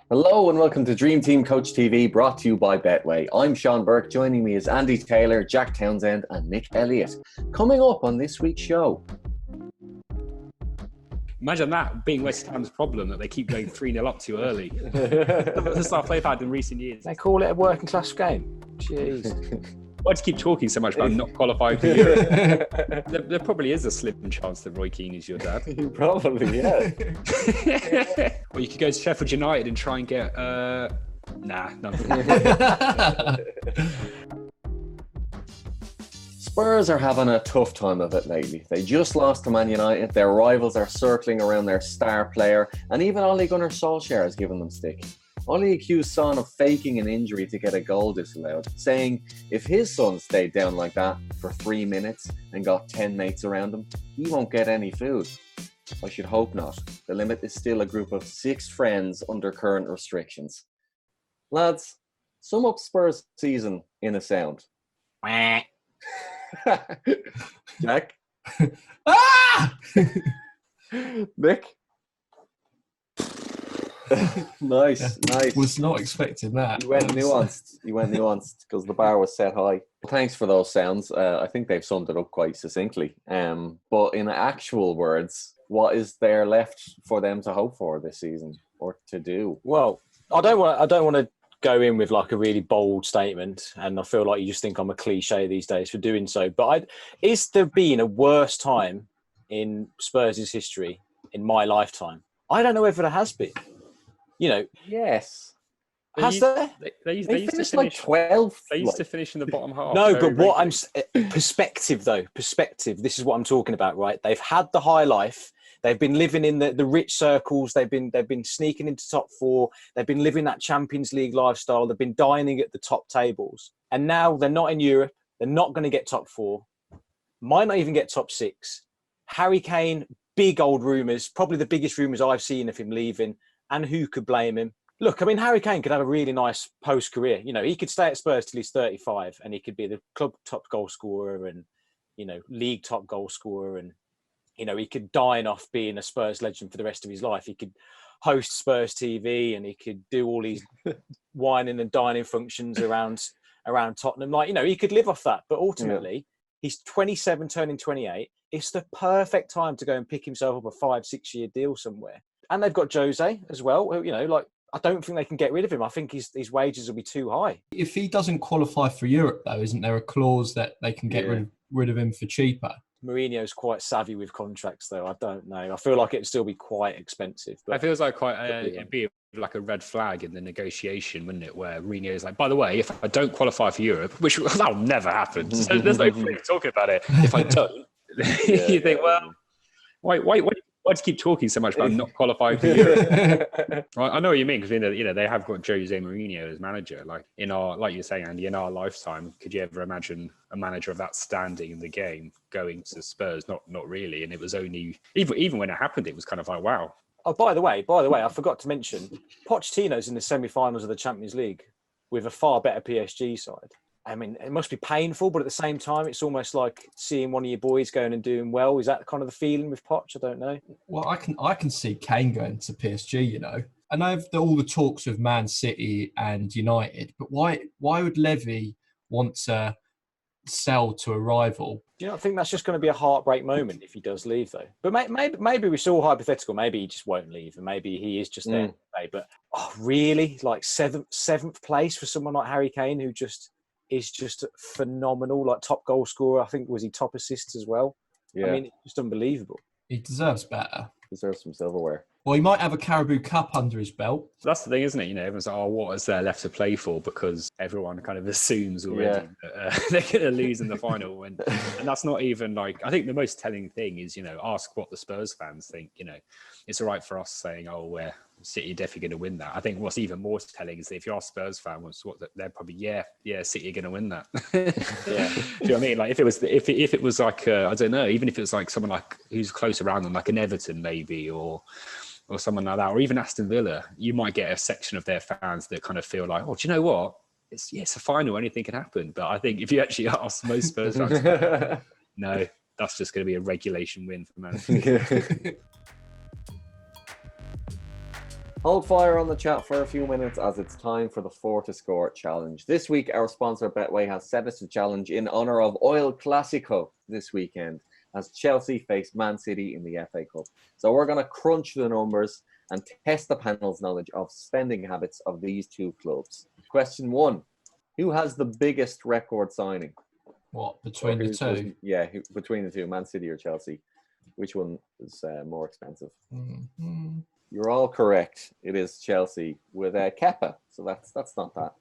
Hello and welcome to Dream Team Coach TV, brought to you by Betway. I'm Sean Burke. Joining me is Andy Taylor, Jack Townsend and Nick Elliott. Coming up on this week's show. Imagine that being West Ham's problem, that they keep going 3-0 up too early. The stuff they've had in recent years. They call it a working class game. Jeez. Why do you keep talking so much about not qualifying for Europe? There probably is a slim chance that Roy Keane is your dad. Probably, yeah. Or you could go to Sheffield United and try and get... Spurs are having a tough time of it lately. They just lost to Man United, their rivals are circling around their star player, and even Ole Gunnar Solskjaer has given them stick. Ole accused Son of faking an injury to get a goal disallowed, saying if his son stayed down like that for 3 minutes and got 10 mates around him, he won't get any food. I should hope not. The limit is still a group of 6 friends under current restrictions. Lads, sum up Spurs' season in a sound. Jack? Nick? Nice. Was not expecting that. You went nuanced because the bar was set high. Thanks for those sounds. I think they've summed it up quite succinctly. But in actual words, what is there left for them to hope for this season or to do? Well, I don't want to go in with like a really bold statement, and I feel like you just think I'm a cliche these days for doing so. But is there been a worse time in Spurs' history in my lifetime? I don't know whether there has been. You know, yes. Has there? They used to finished finish like 12th. They used to finich in the bottom half. No, but what perspective though. Perspective. This is what I'm talking about, right? They've had the high life. They've been living in the rich circles. They've been sneaking into top 4. They've been living that Champions League lifestyle. They've been dining at the top tables. And now they're not in Europe. They're not going to get top 4. Might not even get top 6. Harry Kane, big old rumours. Probably the biggest rumours I've seen of him leaving. And who could blame him? Look, I mean, Harry Kane could have a really nice post-career. You know, he could stay at Spurs till he's 35 and he could be the club top goal scorer and, you know, league top goal scorer. And, you know, he could dine off being a Spurs legend for the rest of his life. He could host Spurs TV and he could do all these whining and dining functions around Tottenham. Like, you know, he could live off that. But ultimately, he's 27, turning 28. It's the perfect time to go and pick himself up a 5-6 year deal somewhere. And they've got Jose as well. You know, like, I don't think they can get rid of him. I think his wages will be too high. If he doesn't qualify for Europe, though, isn't there a clause that they can get rid of him for cheaper? Mourinho's quite savvy with contracts, though. I don't know. I feel like it'd still be quite expensive. But it feels like it'd be like a red flag in the negotiation, wouldn't it? Where Mourinho's like, by the way, if I don't qualify for Europe, which that'll never happen. So there's no point talking about it. If I don't, you think, well, why do you keep talking so much about not qualifying for Europe? Well, I know what you mean, because you know they have got Jose Mourinho as manager. Like you're saying, Andy, in our lifetime, could you ever imagine a manager of that standing in the game going to Spurs? Not really. And it was only even when it happened, it was kind of like, wow. Oh, by the way, I forgot to mention, Pochettino's in the semi-finals of the Champions League with a far better PSG side. I mean, it must be painful, but at the same time, it's almost like seeing one of your boys going and doing well. Is that kind of the feeling with Poch? I don't know. Well, I can see Kane going to PSG, you know. I know all the talks of Man City and United, but why would Levy want to sell to a rival? Do you not think that's just going to be a heartbreak moment if he does leave, though? But maybe we're still hypothetical. Maybe he just won't leave, and maybe he is just there to stay. But really, like seventh place for someone like Harry Kane, who is just phenomenal, like top goal scorer. I think, was he top assists as well? Yeah. I mean, it's just unbelievable. He deserves better. Deserves some silverware. Well, he might have a Carabao Cup under his belt. So that's the thing, isn't it? You know, everyone's like, oh, what is there left to play for? Because everyone kind of assumes already that they're going to lose in the final. And that's not even like, I think the most telling thing is, you know, ask what the Spurs fans think. You know, it's all right for us saying, oh, we're City are definitely going to win that. I think what's even more telling is that if you're a Spurs fan, they're probably, City are going to win that. Do you know what I mean? Like if it was like, I don't know, even if it was like someone like who's close around them, like an Everton maybe, or someone like that, or even Aston Villa, you might get a section of their fans that kind of feel like, oh, do you know what? It's a final, anything can happen. But I think if you actually ask most Spurs fans, no, that's just going to be a regulation win for Man City. Hold fire on the chat for a few minutes as it's time for the 4 to Score challenge. This week, our sponsor Betway has set us a challenge in honour of Oil Clasico this weekend as Chelsea face Man City in the FA Cup. So we're going to crunch the numbers and test the panel's knowledge of spending habits of these two clubs. Question 1. Who has the biggest record signing? What, between the two? Between the two, Man City or Chelsea. Which one is more expensive? Mm-hmm. You're all correct. It is Chelsea with Kepa. So that's not that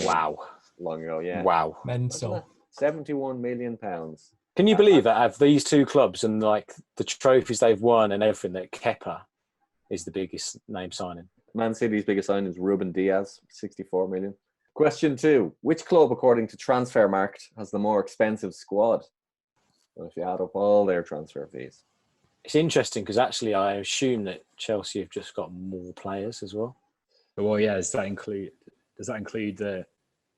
Wow. long ago. Yeah. Wow. Mental. £71 million. Can you believe that out of these two clubs and like the trophies they've won and everything, that Kepa is the biggest name signing? Man City's biggest signing is Ruben Diaz, 64 million. Question 2. Which club, according to Transfermarkt, has the more expensive squad? Well, if you add up all their transfer fees. It's interesting because actually I assume that Chelsea have just got more players as well. Well, yeah, does that include the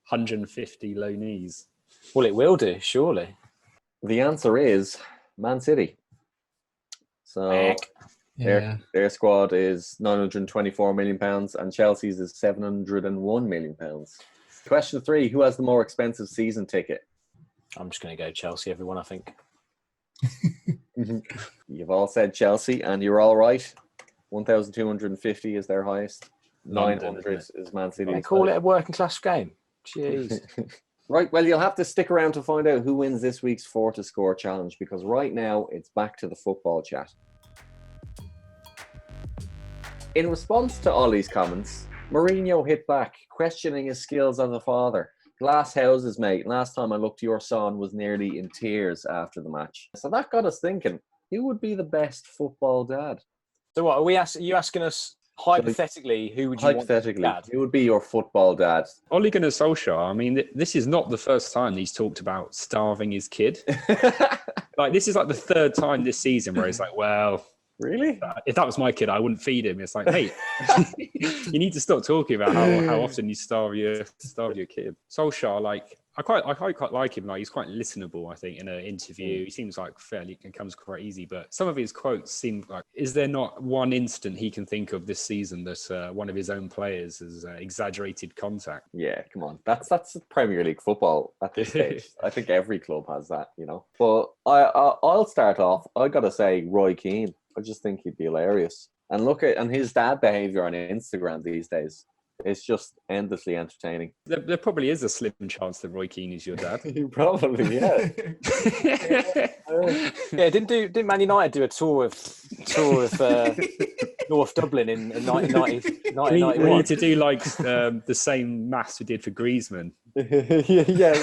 150 loanees? Well, it will do, surely. The answer is Man City. So their squad is £924 million and Chelsea's is £701 million. Question 3. Who has the more expensive season ticket? I'm just going to go Chelsea, everyone, I think. You've all said Chelsea and you're all right. 1,250 is their highest. 900 is Man City. They call it a working class game. Jeez. Right, well, you'll have to stick around to find out who wins this week's 4 to Score challenge because right now it's back to the football chat. In response to Ollie's comments, Mourinho hit back, questioning his skills as a father. Glass houses, mate. Last time I looked, your son was nearly in tears after the match. So that got us thinking, who would be the best football dad? So what, are you asking us hypothetically, who would you want to be dad? Who would be your football dad? Ole Gunnar Solskjaer, I mean, this is not the first time he's talked about starving his kid. Like, this is like the third time this season where he's like, well... Really? If that was my kid, I wouldn't feed him. It's like, hey, you need to stop talking about how often you starve your kid. Solskjaer, like, I quite like him. Like, he's quite listenable, I think, in an interview. He seems like fairly and comes quite easy. But some of his quotes seem like, is there not one instant he can think of this season that one of his own players has exaggerated contact? Yeah, come on. That's Premier League football at this stage. I think every club has that, you know. But I'll start off. I got to say Roy Keane. I just think he'd be hilarious. And look at his dad behavior on Instagram these days. It's just endlessly entertaining. There probably is a slim chance that Roy Keane is your dad. Probably, yeah. Yeah, didn't Man United do a tour of North Dublin in 1991? We need to do like the same maths we did for Griezmann. Yeah.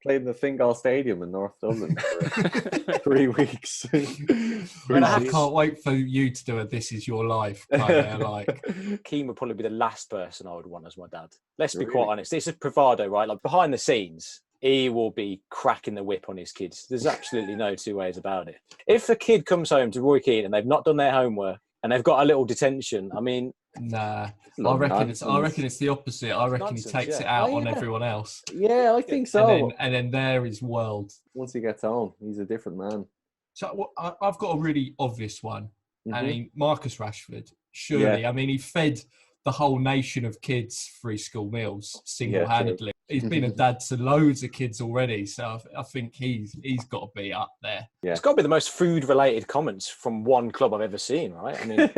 Played in the Fingal Stadium in North Dublin for 3 weeks. I can't wait for you to do a This Is Your Life kind of like. Keane would probably be the last person I would want as my dad. Let's be quite honest. It's a bravado, right? Like behind the scenes, he will be cracking the whip on his kids. There's absolutely no two ways about it. If a kid comes home to Roy Keane and they've not done their homework and they've got a little detention, I mean... Nah, I reckon it's the opposite. I reckon he takes it out on everyone else. Yeah, I think so. And then there is world. Once he gets home, he's a different man. So I've got a really obvious one. Mm-hmm. I mean, Marcus Rashford, surely. Yeah. I mean, he fed the whole nation of kids free school meals single-handedly. He's been a dad to loads of kids already, so I think he's got to be up there. Yeah. It's got to be the most food-related comments from one club I've ever seen, right? I mean...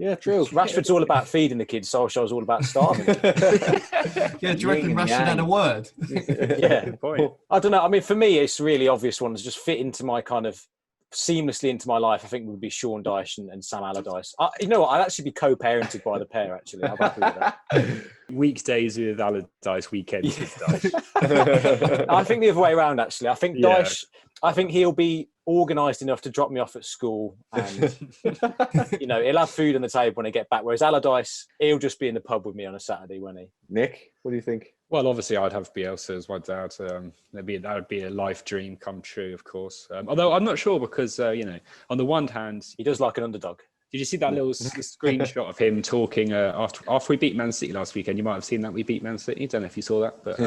Yeah, true. Rashford's all about feeding the kids. Solskjaer's all about starving. Yeah, do you reckon Rashford had a word? Yeah, good point. I don't know. I mean, for me, it's really obvious ones just fit into my kind of seamlessly into my life. I think would be Sean Dyche and Sam Allardyce. You know what? I'd actually be co-parented by the pair. Actually, I'm happy with that. Weekdays with Allardyce, weekends with Dyche. I think the other way around. Actually, I think Dyche. I think he'll be organised enough to drop me off at school and, he'll have food on the table when I get back. Whereas Allardyce, he'll just be in the pub with me on a Saturday, won't he? Nick, what do you think? Well, obviously, I'd have Bielsa as my dad. That would be a life dream come true, of course. Although I'm not sure because, on the one hand... He does like an underdog. Did you see that little screenshot of him talking after we beat Man City last weekend? You might have seen that we beat Man City. I don't know if you saw that, but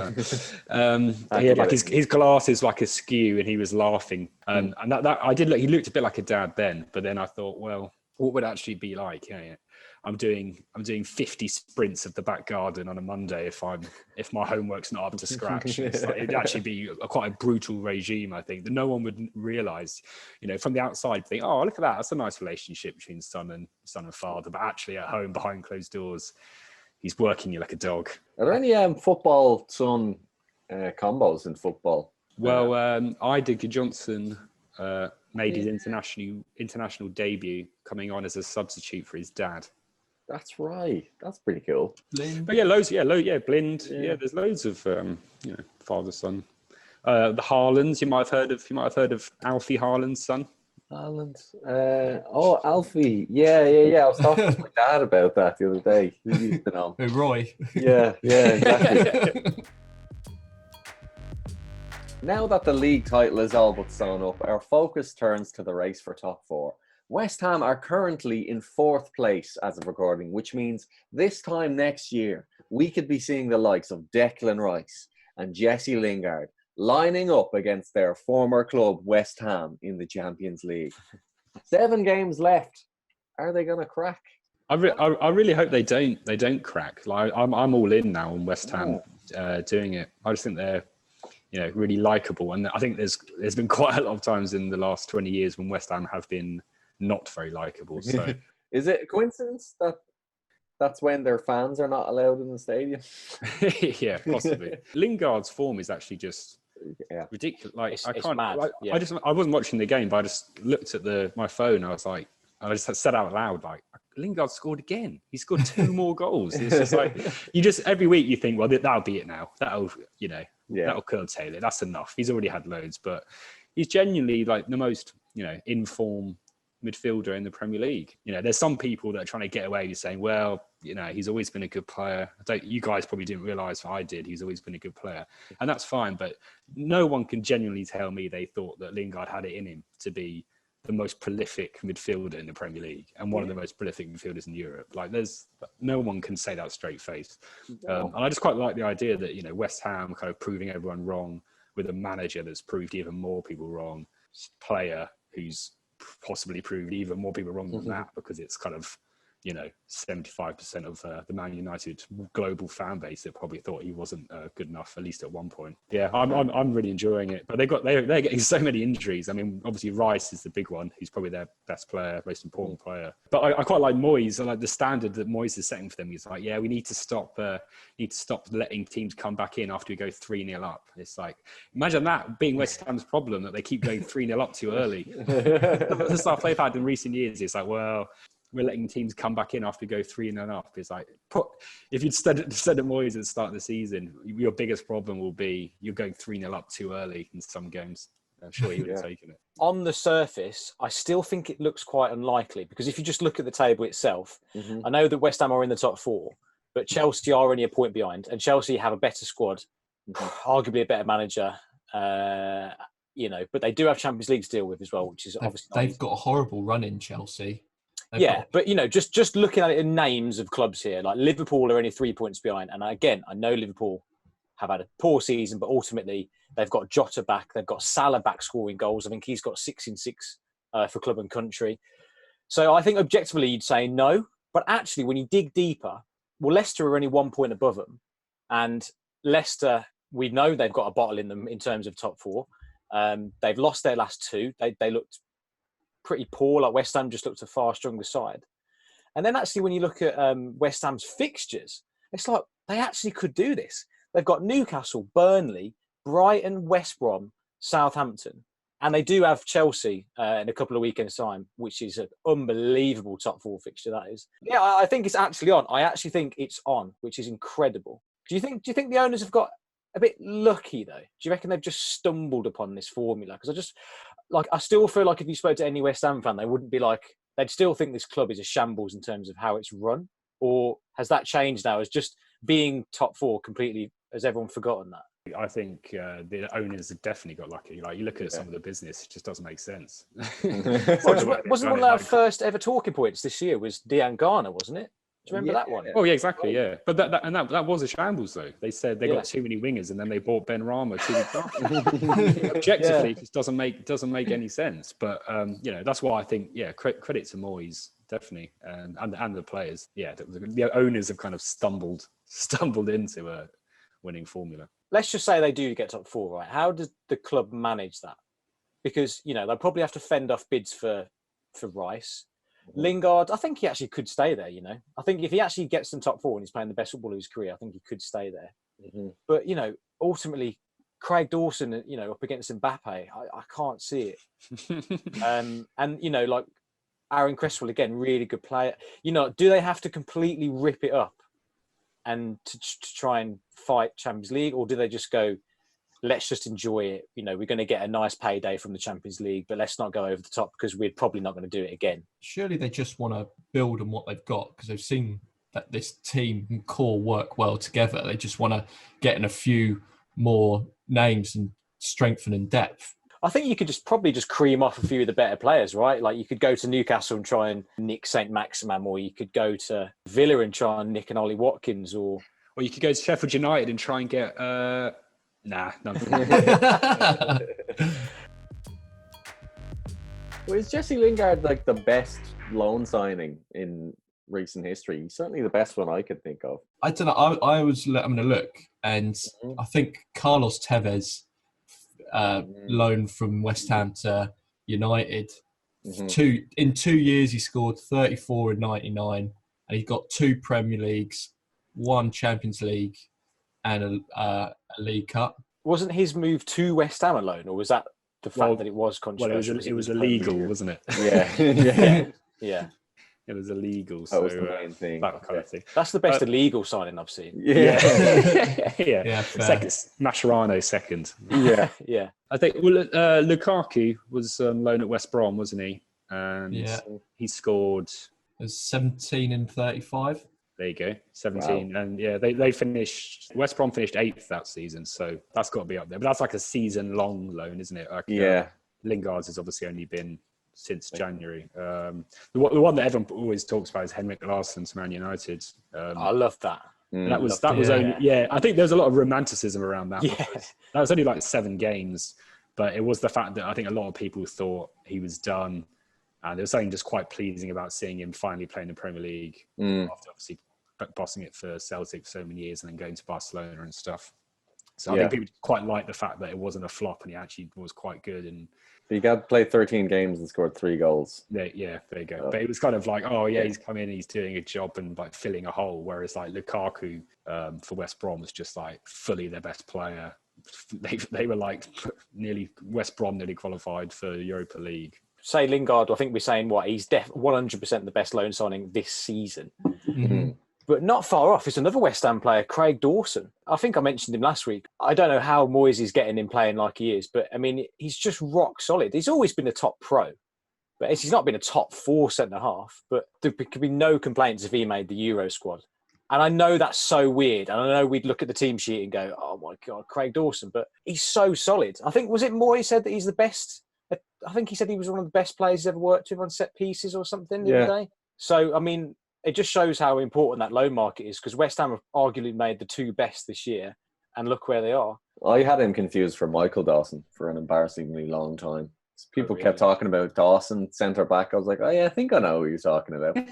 he had like his glasses like askew, and he was laughing. And that I did look. He looked a bit like a dad then, but then I thought, well, what would it actually be like? Yeah. I'm doing 50 sprints of the back garden on a Monday if my homework's not up to scratch. It'd actually be quite a brutal regime, I think, that no one would realise. From the outside, think, oh, look at that, that's a nice relationship between son and father. But actually, at home, behind closed doors, he's working you like a dog. Are there any football son combos in football? Well, Idig Johnson made his international debut coming on as a substitute for his dad. That's right. That's pretty cool. Blind. But Blind. Yeah, there's loads of father son. The Haalands, you might have heard of Alfie Haaland's son. Haaland. Alfie. Yeah. I was talking to my dad about that the other day. Who used to know? Roy. Yeah, exactly. Now that the league title is all but sewn up, our focus turns to the race for top four. West Ham are currently in 4th place as of recording, which means this time next year, we could be seeing the likes of Declan Rice and Jesse Lingard lining up against their former club, West Ham, in the Champions League. 7 games left. Are they going to crack? I really hope they don't crack. Like I'm all in now on West Ham doing it. I just think they're really likable, and I think there's been quite a lot of times in the last 20 years when West Ham have been not very likable. So is it a coincidence that that's when their fans are not allowed in the stadium? Yeah, possibly. Lingard's form is actually just ridiculous. Like it's mad. I wasn't watching the game, but I just looked at my phone. I just said out loud, like, Lingard scored again. He scored 2 more goals. It's just like every week you think, well, that'll be it now. That'll curtail it. That's enough. He's already had loads, but he's genuinely like the most in form midfielder in the Premier League. There's some people that are trying to get away with saying, well, he's always been a good player. You guys probably didn't realise, I did. He's always been a good player, and that's fine. But no one can genuinely tell me they thought that Lingard had it in him to be the most prolific midfielder in the Premier League and one of the most prolific midfielders in Europe. Like, there's no one can say that straight face. And I just quite like the idea that West Ham kind of proving everyone wrong with a manager that's proved even more people wrong, player who's possibly proved even more people wrong than that, because it's kind of 75% of the Man United global fan base that probably thought he wasn't good enough, at least at one point. Yeah, I'm really enjoying it. But they're getting so many injuries. I mean, obviously Rice is the big one. He's probably their best player, most important player. But I quite like Moyes. I like the standard that Moyes is setting for them. He's like, we need to stop letting teams come back in after we go 3-0 up. It's like, imagine that being West Ham's problem, that they keep going 3-0 up too early. The stuff they've had in recent years, it's like, well, we're letting teams come back in after we go 3-0 up. It's like, if you'd said at Moyes at the start of the season, your biggest problem will be you're going 3-0 up too early in some games. I'm sure he would have taken it. On the surface, I still think it looks quite unlikely, because if you just look at the table itself, I know that West Ham are in the top 4, but Chelsea are only a point behind, and Chelsea have a better squad, arguably a better manager, but they do have Champions League to deal with as well, which is obviously they've got a horrible run in Chelsea. But just looking at it in names of clubs here, like Liverpool are only 3 points behind. And again, I know Liverpool have had a poor season, but ultimately they've got Jota back. They've got Salah back scoring goals. I think he's got 6 in 6 for club and country. So I think objectively you'd say no. But actually, when you dig deeper, well, Leicester are only 1 point above them. And Leicester, we know they've got a bottle in them in terms of top 4. They've lost their last 2. They looked pretty poor. Like, West Ham just looked a far stronger side. And then actually when you look at West Ham's fixtures, it's like they actually could do this. They've got Newcastle, Burnley, Brighton, West Brom, Southampton, and they do have Chelsea in a couple of weekends' time, which is an unbelievable top 4 fixture, that is. Yeah, I think it's actually on. I actually think it's on, which is incredible. Do you think the owners have got a bit lucky, though? Do you reckon they've just stumbled upon this formula? Because I still feel like if you spoke to any West Ham fan, they wouldn't be like, they'd still think this club is a shambles in terms of how it's run. Or has that changed now? As just being top 4 completely, has everyone forgotten that? I think the owners have definitely got lucky. Like, you look at some of the business, it just doesn't make sense. Wasn't one of our first ever talking points this year was Dejan Garner, wasn't it? Do you remember that one? Oh yeah, exactly. Yeah, but that was a shambles though. They said they got too many wingers, and then they bought Ben Rama 2 weeks after. Objectively, it just doesn't make any sense. But that's why I think credit to Moyes. definitely, and the players. Yeah, the owners have kind of stumbled into a winning formula. Let's just say they do get top 4, right? How does the club manage that? Because they'll probably have to fend off bids for Rice. Lingard, I think he actually could stay there. I think if he actually gets them top 4 and he's playing the best football of his career, I think he could stay there. But ultimately, Craig Dawson, up against Mbappe, I can't see it. And like Aaron Cresswell again, really good player. Do they have to completely rip it up and to try and fight Champions League, or do they just go, let's just enjoy it? We're going to get a nice payday from the Champions League, but let's not go over the top because we're probably not going to do it again. Surely they just want to build on what they've got because they've seen that this team and core work well together. They just want to get in a few more names and strengthen in depth. I think you could probably just cream off a few of the better players, right? Like you could go to Newcastle and try and nick St. Maximin, or you could go to Villa and try and nick an Ollie Watkins, or you could go to Sheffield United and try and get no. Well, is Jesse Lingard like the best loan signing in recent history? He's certainly the best one I could think of. I don't know. I was having a look, and I think Carlos Tevez, loan from West Ham to United. In 2 years, he scored 34 in 99, and he got 2 Premier Leagues, 1 Champions League, and a League Cup. Wasn't his move to West Ham alone, or was that the fact that it was controversial? Well, it was illegal, wasn't it? Yeah. It was illegal. That so was the main thing. That kind of thing. That's the best illegal signing I've seen. Yeah. Fair. Mascherano second. Yeah. I think Lukaku was on loan at West Brom, wasn't he? And he scored. It was 17 and 35. There you go, 17. Wow. And they finished. West Brom finished 8th that season, so that's got to be up there. But that's like a season-long loan, isn't it? Like, Lingard's has obviously only been since January. The one that everyone always talks about is Henrik Larsson to Man United. I love that. That was only I think there's a lot of romanticism around that. That was only like 7 games, but it was the fact that I think a lot of people thought he was done, and there was something just quite pleasing about seeing him finally playing the Premier League after obviously bossing it for Celtic for so many years and then going to Barcelona and stuff. So I think people quite like the fact that it wasn't a flop and he actually was quite good. And he played 13 games and scored 3 goals. There you go. But it was kind of like, he's come in, he's doing a job and like filling a hole. Whereas like Lukaku for West Brom was just like fully their best player. They were like West Brom nearly qualified for Europa League. Say Lingard, I think we're saying he's 100% the best loan signing this season. Mm-hmm. But not far off is another West Ham player, Craig Dawson. I think I mentioned him last week. I don't know how Moyes is getting him playing like he is, but I mean, he's just rock solid. He's always been a top pro, but he's not been a top 4 centre-half. But there could be no complaints if he made the Euro squad. And I know that's so weird. And I know we'd look at the team sheet and go, oh my God, Craig Dawson. But he's so solid. I think, was it Moyes said that he's the best? I think he said he was one of the best players he's ever worked with on set pieces or something the other day. So, I mean, it just shows how important that loan market is, because West Ham have arguably made the 2 best this year, and look where they are. I had him confused for Michael Dawson for an embarrassingly long time. People kept talking about Dawson, centre-back. I was like, I think I know who you're talking about. So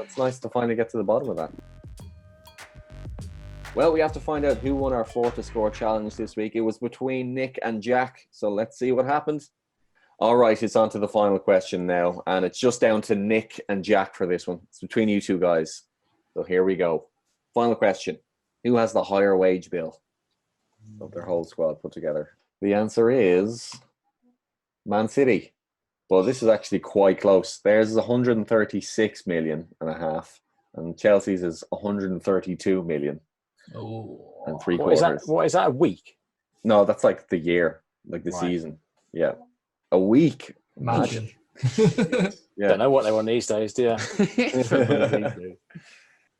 it's nice to finally get to the bottom of that. Well, we have to find out who won our 4 to score challenge this week. It was between Nick and Jack, so let's see what happens. All right, it's on to the final question now, and it's just down to Nick and Jack for this one. It's between you 2 guys. So here we go. Final question. Who has the higher wage bill of their whole squad put together? The answer is Man City. Well, this is actually quite close. Theirs is 136 million and a half, and Chelsea's is 132 million and 3/4. What is that, a week? No, that's like the year, like the season. Yeah. A week. Imagine. Don't know what they want these days, do you?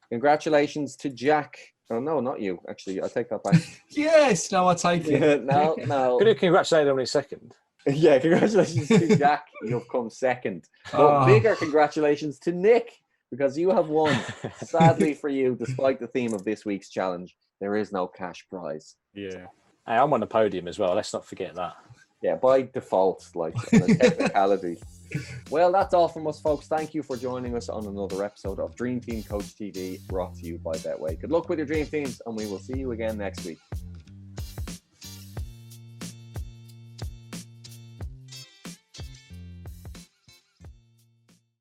Congratulations to Jack. Oh, no, not you. Actually, I take that back. Yes, no, I take it. No. Could have congratulated him in a second. Yeah, congratulations to Jack. You've come second. But bigger congratulations to Nick, because you have won. Sadly for you, despite the theme of this week's challenge, there is no cash prize. Yeah. Hey, I'm on the podium as well. Let's not forget that. Yeah, by default, like a technicality. Well, that's all from us, folks. Thank you for joining us on another episode of Dream Team Coach TV, brought to you by Betway. Good luck with your dream teams, and we will see you again next week.